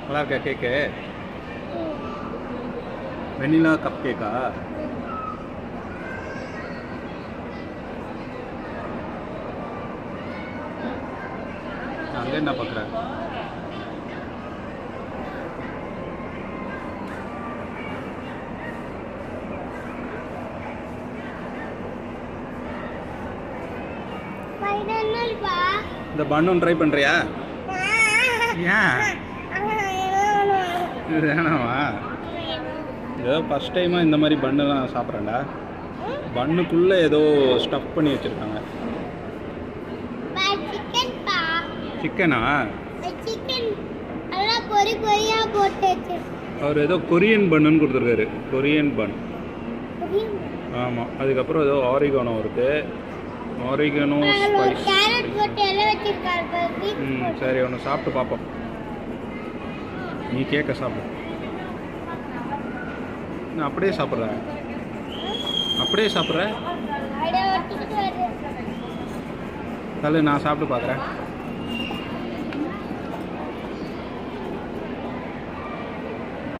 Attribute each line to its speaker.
Speaker 1: நல்லா இருக்கா கேக்கு? வெண்ணிலா கப் கேக்கா? அங்கே என்ன பார்க்குற? இந்த பன்னு ட்ரை பண்ணுறியா? ஏன் இது வேணாமா? ஏதோ ஃபஸ்ட் டைமாக இந்த மாதிரி பன்னுலாம் சாப்பிட்றேன்டா. பன்னுக்குள்ளே ஏதோ ஸ்டஃப் பண்ணி வச்சுருக்காங்க. சிக்கனா? அவர் ஏதோ கொரியன் பன்னுன்னு கொடுத்துருக்காரு. Korean bun. ஆமாம். அதுக்கப்புறம் ஏதோ ஆரிகானோ இருக்குது. Oregano spice. சரி, ஒன்று சாப்பிட்டு பார்ப்போம். நீ கேக்க சாப்பிடு. நான் அப்படியே சாப்பிட்றேன். அப்படியே சாப்பிட்றேன். தலை நான் சாப்பிட்டு பார்க்குறேன்.